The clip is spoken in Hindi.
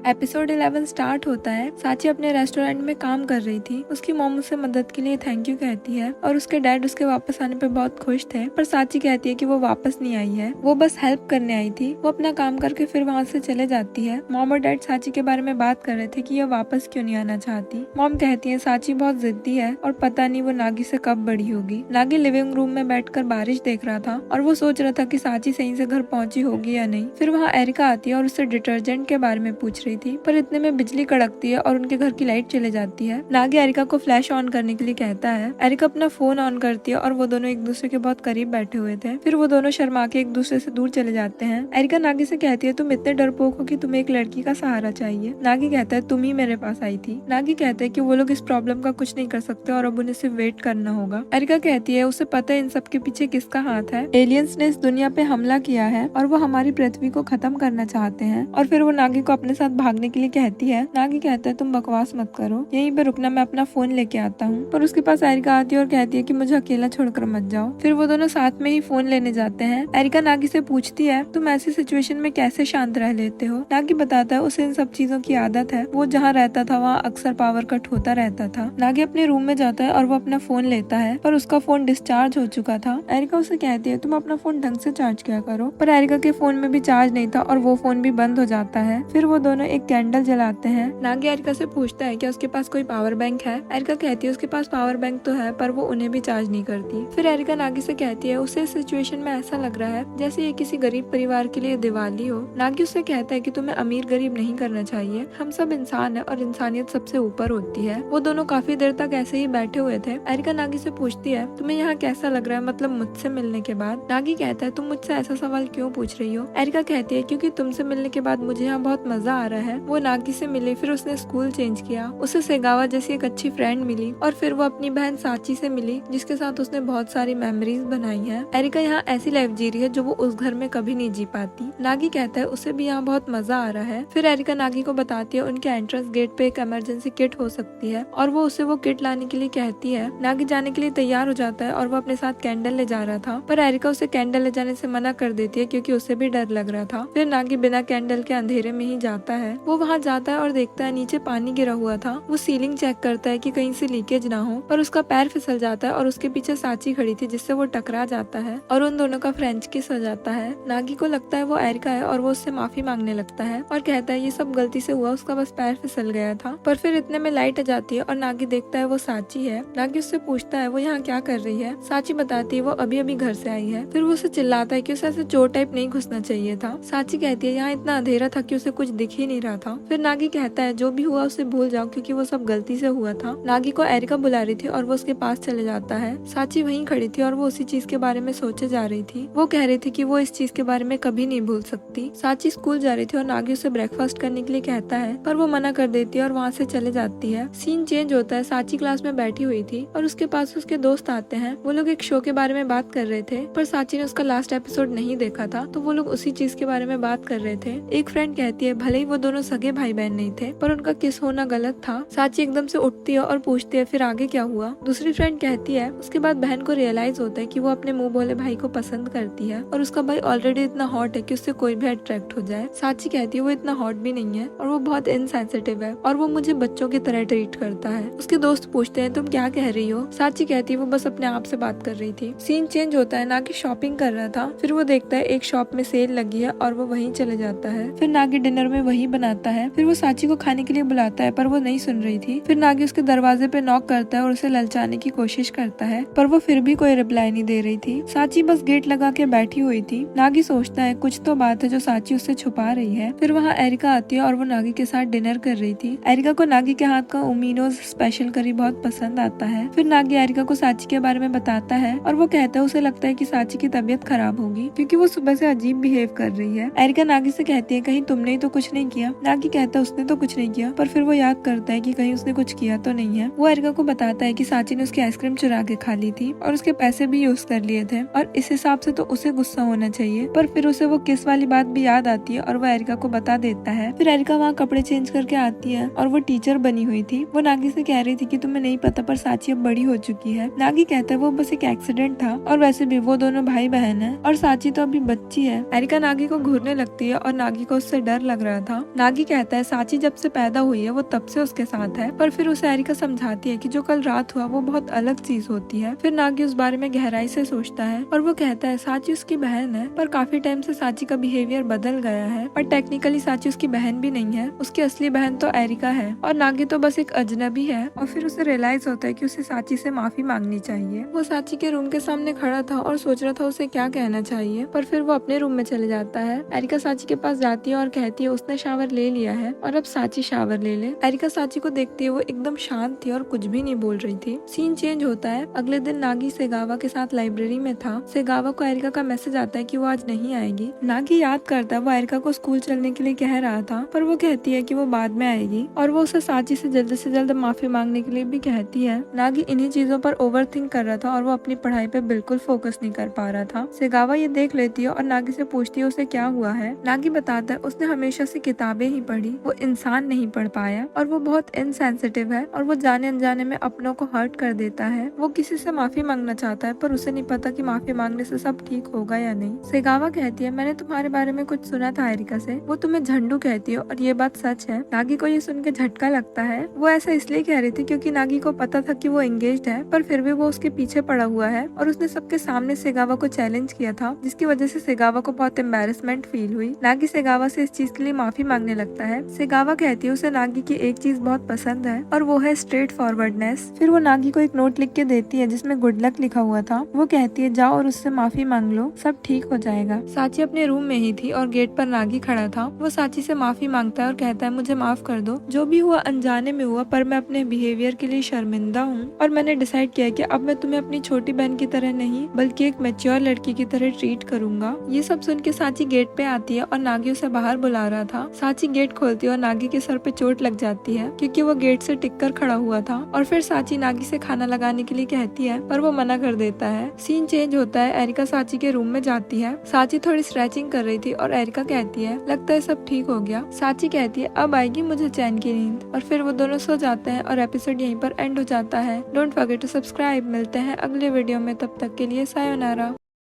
एपिसोड 11 स्टार्ट होता है। साची अपने रेस्टोरेंट में काम कर रही थी। उसकी मॉम उसे मदद के लिए थैंक यू कहती है और उसके डैड उसके वापस आने पे बहुत खुश थे, पर साची कहती है कि वो वापस नहीं आई है, वो बस हेल्प करने आई थी। वो अपना काम करके फिर वहाँ से चले जाती है। मॉम और डैड साची के बारे में बात कर रहे थे कि ये वापस क्यों नहीं आना चाहती। मॉम कहती है साची बहुत जिद्दी है और पता नहीं वो नागी से कब बड़ी होगी। नागी लिविंग रूम में बैठकर बारिश देख रहा था और वो सोच रहा था कि साची सही से घर पहुंची होगी या नहीं। फिर वहाँ एरिका आती है और उससे डिटर्जेंट के बारे में पूछ रही थी, पर इतने में बिजली कड़कती है और उनके घर की लाइट चले जाती है। नागी एरिका को फ्लैश ऑन करने के लिए कहता है। एरिका अपना फोन ऑन करती है और वो दोनों एक दूसरे के बहुत करीब बैठे हुए थे। फिर वो दोनों शर्मा के एक दूसरे से दूर चले जाते हैं। एरिका नागी से कहती है तुम इतने डरपोक हो कि तुम्हें एक लड़की का सहारा चाहिए। नागी कहता है तुम ही मेरे पास आई थी। नागी कहता है कि वो लोग इस प्रॉब्लम का कुछ नहीं कर सकते और अब उन्हें सिर्फ वेट करना होगा। एरिका कहती है उसे पता है इन सब के पीछे किसका हाथ है। एलियंस ने इस दुनिया पे हमला किया है और वो हमारी पृथ्वी को खत्म करना चाहते हैं। और फिर वो नागी को अपने साथ भागने के लिए कहती है। नागी कहता है तुम बकवास मत करो, यहीं पे रुकना, मैं अपना फोन लेके आता हूँ। पर उसके पास एरिका आती है और कहती है कि मुझे अकेला छोड़कर मत जाओ। फिर वो दोनों साथ में ही फोन लेने जाते हैं। एरिका नागी से पूछती है तुम ऐसी सिचुएशन में कैसे शांत रह लेते हो। नागी बताता है उसे इन सब चीजों की आदत है, वो जहाँ रहता था वहाँ अक्सर पावर कट होता रहता था। नागी अपने रूम में जाता है और वो अपना फोन लेता है, पर उसका फोन डिस्चार्ज हो चुका था। एरिका उसे कहती है तुम अपना फोन ढंग से चार्ज किया करो, पर एरिका के फोन में भी चार्ज नहीं था और वो फोन भी बंद हो जाता है। फिर वो दोनों एक कैंडल जलाते हैं। नागी एरिका से पूछता है क्या उसके पास कोई पावर बैंक है। एरिका कहती है उसके पास पावर बैंक तो है, पर वो उन्हें भी चार्ज नहीं करती। फिर एरिका नागी से कहती है उसे इस सिचुएशन में ऐसा लग रहा है जैसे ये किसी गरीब परिवार के लिए दिवाली हो। नागी उससे कहता है कि तुम्हें अमीर गरीब नहीं करना चाहिए, हम सब इंसान है और इंसानियत सबसे ऊपर होती है। वो दोनों काफी देर तक ऐसे ही बैठे हुए थे। एरिका नागी से पूछती है तुम्हें यहाँ कैसा लग रहा है, मतलब मुझसे मिलने के बाद। नागी कहता है तुम मुझसे ऐसा सवाल क्यों पूछ रही हो। एरिका कहती है क्योंकि तुमसे मिलने के बाद मुझे यहाँ बहुत मजा आ रहा है। वो नागी से मिली, फिर उसने स्कूल चेंज किया, उसे सेगावा जैसी एक अच्छी फ्रेंड मिली और फिर वो अपनी बहन साची से मिली जिसके साथ उसने बहुत सारी मेमोरीज बनाई हैं। एरिका यहाँ ऐसी लाइफ जी रही है जो वो उस घर में कभी नहीं जी पाती। नागी कहता है उसे भी यहाँ बहुत मजा आ रहा है। फिर एरिका नागी को बताती है उनके एंट्रेंस गेट पे एक इमरजेंसी किट हो सकती है और वो उसे वो किट लाने के लिए कहती है। नागी जाने के लिए तैयार हो जाता है और वो अपने साथ कैंडल ले जा रहा था, पर एरिका उसे कैंडल ले जाने से मना कर देती है क्योंकि उसे भी डर लग रहा था। फिर नागी बिना कैंडल के अंधेरे में ही जाता है। वो वहाँ जाता है और देखता है नीचे पानी गिरा हुआ था। वो सीलिंग चेक करता है कि कहीं से लीकेज ना हो, पर उसका पैर फिसल जाता है और उसके पीछे साची खड़ी थी जिससे वो टकरा जाता है और उन दोनों का फ्रेंच किस हो जाता है। नागी को लगता है वो एरिका है और वो उससे माफी मांगने लगता है और कहता है ये सब गलती से हुआ, उसका बस पैर फिसल गया था। पर फिर इतने में लाइट आ जाती है और नागी देखता है वो साची है। नागी उससे पूछता है वो यहाँ क्या कर रही है। साची बताती है वो अभी अभी घर से आई है। फिर वो उसे चिल्लाता है कि उसे ऐसे चोर टाइप नहीं घुसना चाहिए था। साची कहती है यहाँ इतना अंधेरा था कि उसे कुछ दिख ही नहीं रहा था। फिर नागी कहता है जो भी हुआ उसे भूल जाओ क्योंकि वो सब गलती से हुआ था। नागी को एरिका बुला रही थी और वो उसके पास चले जाता है। साची वहीं खड़ी थी और वो उसी चीज के बारे में सोचे जा रही थी। वो कह रही थी कि वो इस चीज के बारे में कभी नहीं भूल सकती। साची स्कूल जा रही थी और नागी उसे ब्रेकफास्ट करने के लिए कहता है, पर वो मना कर देती है और वहाँ से चले जाती है। सीन चेंज होता है। साची क्लास में बैठी हुई थी और उसके पास उसके दोस्त आते हैं। वो लोग एक शो के बारे में बात कर रहे थे, पर साची ने उसका लास्ट एपिसोड नहीं देखा था, तो वो लोग उसी चीज के बारे में बात कर रहे थे। एक फ्रेंड कहती है भले ही वो दोनों सगे भाई बहन नहीं थे, पर उनका किस होना गलत था। साची एकदम से उठती है और पूछती है फिर आगे क्या हुआ। दूसरी फ्रेंड कहती है उसके बाद बहन को रियलाइज होता है कि वो अपने मुंह बोले भाई को पसंद करती है और उसका भाई ऑलरेडी इतना हॉट है कि उससे कोई भी अट्रैक्ट हो जाए। साची कहती है वो इतना हॉट भी नहीं है और वो बहुत इनसेंसिटिव है और वो मुझे बच्चों की तरह ट्रीट करता है। उसके दोस्त पूछते हैं तुम क्या कह रही हो। साची कहती है वो बस अपने आप से बात कर रही थी। सीन चेंज होता है। नागी शॉपिंग कर रहा था। फिर वो देखता है एक शॉप में सेल लगी है और वो वहीं चले जाता है। फिर नागी डिनर में वही बनाता है। फिर वो साची को खाने के लिए बुलाता है, पर वो नहीं सुन रही थी। फिर नागी उसके दरवाजे पे नॉक करता है और उसे ललचाने की कोशिश करता है, पर वो फिर भी कोई रिप्लाई नहीं दे रही थी। साची बस गेट लगा के बैठी हुई थी। नागी सोचता है कुछ तो बात है जो साची उससे छुपा रही है। फिर वहाँ एरिका आती है और वो नागी के साथ डिनर कर रही थी। एरिका को नागी के हाथ का उमिनोज स्पेशल करी बहुत पसंद आता है। फिर नागी एरिका को साची के बारे में बताता है और वो कहता है उसे लगता है कि साची की तबीयत खराब होगी क्योंकि वो सुबह से अजीब बिहेव कर रही है। एरिका नागी से कहती है कहीं तुमने ही तो कुछ नहीं किया। नागी कहता है उसने तो कुछ नहीं किया, पर फिर वो याद करता है कि कहीं उसने कुछ किया तो नहीं है। वो एरिका को बताता है कि साची ने उसकी आइसक्रीम चुरा के खा ली थी और उसके पैसे भी यूज कर लिए थे और इस हिसाब से तो उसे गुस्सा होना चाहिए। पर फिर उसे वो किस वाली बात भी याद आती है और वो एरिका को बता देता है। फिर एरिका वहाँ कपड़े चेंज करके आती है और वो टीचर बनी हुई थी। वो नागी से कह रही थी कि तुम्हें नहीं पता पर साची अब बड़ी हो चुकी है। नागी कहता है वो बस एक एक्सीडेंट था और वैसे भी वो दोनों भाई बहन है और साची तो अभी बच्ची है। एरिका नागी को घूरने लगती है और नागी को उससे डर लग रहा था। नागी कहता है साची जब से पैदा हुई है वो तब से उसके साथ है, पर फिर उसे एरिका समझाती है कि जो कल रात हुआ वो बहुत अलग चीज होती है। फिर नागी उस बारे में गहराई से सोचता है और वो कहता है साची उसकी बहन है, पर काफी टाइम से साची का बिहेवियर बदल गया है, पर टेक्निकली साची उसकी बहन भी नहीं है, उसकी असली बहन तो एरिका है और नागी तो बस एक अजनबी है। और फिर उसे रियलाइज होता है कि उसे साची से माफी मांगनी चाहिए। वो साची के रूम के सामने खड़ा था और सोच रहा था उसे क्या कहना चाहिए, पर फिर वो अपने रूम में चले जाता है। एरिका साची के पास जाती है और कहती है उसने शावर ले लिया है और अब साची शावर ले ले। एरिका साची को देखती है, वो एकदम शांत थी और कुछ भी नहीं बोल रही थी। सीन चेंज होता है। अगले दिन नागी सेगावा के साथ लाइब्रेरी में था। सेगावा को एरिका का मैसेज आता है कि वो आज नहीं आएगी। नागी याद करता है वो एरिका को स्कूल चलने के लिए कह रहा था, पर वो कहती है कि वो बाद में आएगी और वो उसे साची से जल्द माफी मांगने के लिए भी कहती है। नागी इन्हीं चीजों पर ओवरथिंक कर रहा था और वो अपनी पढ़ाई पे बिल्कुल फोकस नहीं कर पा रहा था। सेगावा ये देख लेती है और नागी से पूछती है उसे क्या हुआ है। नागी बताता है उसने हमेशा से किताबें ही पढ़ी, वो इंसान नहीं पढ़ पाया और वो बहुत इनसेंसिटिव है और वो जाने अनजाने में अपनों को हर्ट कर देता है। वो किसी से माफी मांगना चाहता है पर उसे नहीं पता कि माफी मांगने से सब ठीक होगा या नहीं। सेगावा कहती है मैंने तुम्हारे बारे में कुछ सुना था एरिका से, वो तुम्हें झंडू कहती है और ये बात सच है। नागी को ये सुन के झटका लगता है। वो ऐसा इसलिए कह रही थी क्योंकि नागी को पता था कि वो एंगेज्ड है, पर फिर भी वो उसके पीछे पड़ा हुआ है और उसने सबके सामने सेगावा को चैलेंज किया था, जिसकी वजह से सेगावा को बहुत एम्बैरेसमेंट फील हुई। नागी सेगावा से इस चीज के लिए माफी मांगने लगता है। सेगावा कहती है उसे नागी की एक चीज बहुत पसंद है और वो है स्ट्रेट फॉरवर्डनेस। फिर वो नागी को एक नोट लिख के देती है जिसमें गुड लक लिखा हुआ था। वो कहती है जाओ और उससे माफी मांग लो, सब ठीक हो जाएगा। साची अपने रूम में ही थी और गेट पर नागी खड़ा था। वो साची से माफी मांगता है और कहता है मुझे माफ कर दो, जो भी हुआ अनजाने में हुआ, पर मैं अपने बिहेवियर के लिए शर्मिंदा हूँ और मैंने डिसाइड किया कि अब मैं तुम्हें अपनी छोटी बहन की तरह नहीं बल्कि एक मैच्योर लड़की की तरह ट्रीट करूंगा। ये सब सुन के साची गेट पे आती है और नागी उसे बाहर बुला रहा था। साची गेट खोलती है और नागी के सर पे चोट लग जाती है क्योंकि वो गेट से टिक कर खड़ा हुआ था। और फिर साची नागी से खाना लगाने के लिए कहती है पर वो मना कर देता है। सीन चेंज होता है। एरिका साची के रूम में जाती है। साची थोड़ी स्ट्रेचिंग कर रही थी और एरिका कहती है लगता है सब ठीक हो गया। साची कहती है अब आएगी मुझे चैन की नींद और फिर वो दोनों सो जाते हैं और एपिसोड यहीं पर एंड हो जाता है। Don't forget to subscribe. मिलते हैं अगले वीडियो में, तब तक के लिए सायोनारा।